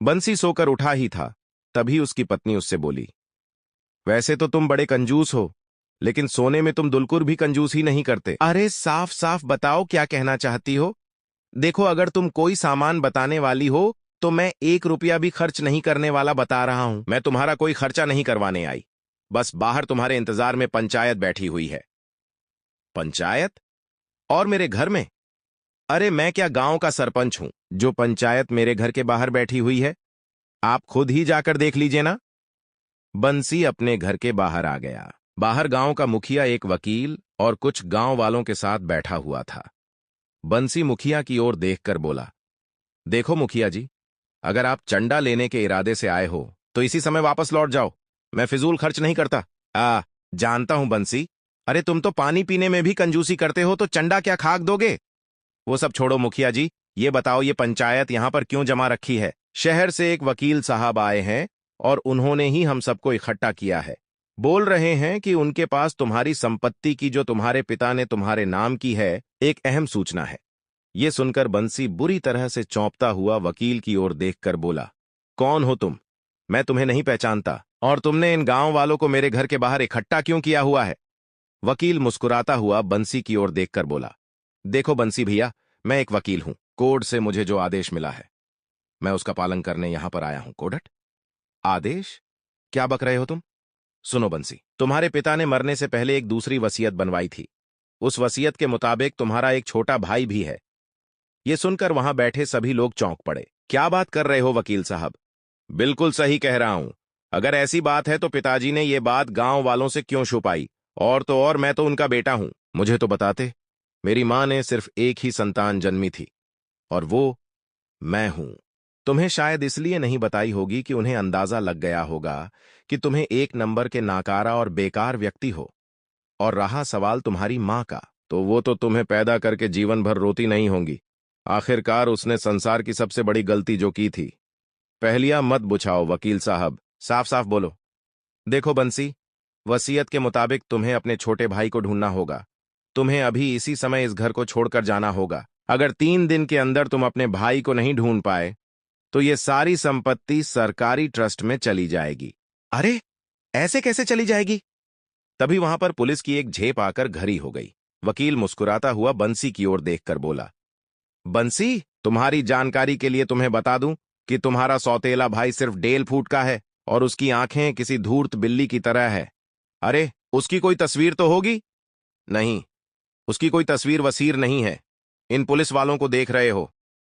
बंसी सोकर उठा ही था, तभी उसकी पत्नी उससे बोली, वैसे तो तुम बड़े कंजूस हो, लेकिन सोने में तुम दुलकुर भी कंजूस ही नहीं करते। अरे साफ साफ बताओ क्या कहना चाहती हो। देखो, अगर तुम कोई सामान बताने वाली हो तो मैं 1 रुपया भी खर्च नहीं करने वाला बता रहा हूं। मैं तुम्हारा कोई खर्चा नहीं करवाने आई, बस बाहर तुम्हारे इंतजार में पंचायत बैठी हुई है। पंचायत? और मेरे घर में? अरे मैं क्या गांव का सरपंच हूं जो पंचायत मेरे घर के बाहर बैठी हुई है? आप खुद ही जाकर देख लीजिए ना। बंसी अपने घर के बाहर आ गया। बाहर गांव का मुखिया, एक वकील और कुछ गांव वालों के साथ बैठा हुआ था। बंसी मुखिया की ओर देखकर बोला, देखो मुखिया जी, अगर आप चंदा लेने के इरादे से आए हो तो इसी समय वापस लौट जाओ। मैं फिजूल खर्च नहीं करता। जानता हूं बंसी। अरे तुम तो पानी पीने में भी कंजूसी करते हो, तो चंदा क्या खाक दोगे? वो सब छोड़ो मुखिया जी, ये बताओ, ये पंचायत यहां पर क्यों जमा रखी है? शहर से एक वकील साहब आए हैं और उन्होंने ही हम सबको इकट्ठा किया है। बोल रहे हैं कि उनके पास तुम्हारी संपत्ति की, जो तुम्हारे पिता ने तुम्हारे नाम की है, एक अहम सूचना है। ये सुनकर बंसी बुरी तरह से चौंकता हुआ वकील की ओर देखकर बोला, कौन हो तुम? मैं तुम्हें नहीं पहचानता। और तुमने इन गांव वालों को मेरे घर के बाहर इकट्ठा क्यों किया हुआ है? वकील मुस्कुराता हुआ बंसी की ओर देखकर बोला, देखो बंसी भैया, मैं एक वकील हूं। कोर्ट से मुझे जो आदेश मिला है, मैं उसका पालन करने यहां पर आया हूं। कोडट? आदेश? क्या बक रहे हो तुम? सुनो बंसी, तुम्हारे पिता ने मरने से पहले एक दूसरी वसीयत बनवाई थी। उस वसीयत के मुताबिक तुम्हारा एक छोटा भाई भी है। ये सुनकर वहां बैठे सभी लोग चौंक पड़े। क्या बात कर रहे हो वकील साहब? बिल्कुल सही कह रहा हूं। अगर ऐसी बात है तो पिताजी ने ये बात गांव वालों से क्यों छुपाई? और तो और, मैं तो उनका बेटा हूं। मुझे तो बताते। मेरी मां ने सिर्फ एक ही संतान जन्मी थी, और वो मैं हूं। तुम्हें शायद इसलिए नहीं बताई होगी कि उन्हें अंदाजा लग गया होगा कि तुम्हें एक नंबर के नाकारा और बेकार व्यक्ति हो। और रहा सवाल तुम्हारी मां का, तो वो तो तुम्हें पैदा करके जीवन भर रोती नहीं होंगी। आखिरकार उसने संसार की सबसे बड़ी गलती जो की थी। पहेलियां मत बुझाओ वकील साहब, साफ साफ बोलो। देखो बंसी, वसीयत के मुताबिक तुम्हें अपने छोटे भाई को ढूंढना होगा। तुम्हें अभी इसी समय इस घर को छोड़कर जाना होगा। अगर 3 दिन के अंदर तुम अपने भाई को नहीं ढूंढ पाए तो ये सारी संपत्ति सरकारी ट्रस्ट में चली जाएगी। अरे, ऐसे कैसे चली जाएगी? तभी वहां पर पुलिस की एक झेप आकर घरी हो गई। वकील मुस्कुराता हुआ बंसी की ओर देखकर बोला, बंसी, तुम्हारी जानकारी के लिए तुम्हें बता दूं कि तुम्हारा सौतेला भाई सिर्फ 1.5 फुट का है और उसकी आंखें किसी धूर्त बिल्ली की तरह है। अरे, उसकी कोई तस्वीर तो होगी? नहीं, उसकी कोई तस्वीर वसीर नहीं है। इन पुलिस वालों को देख रहे हो,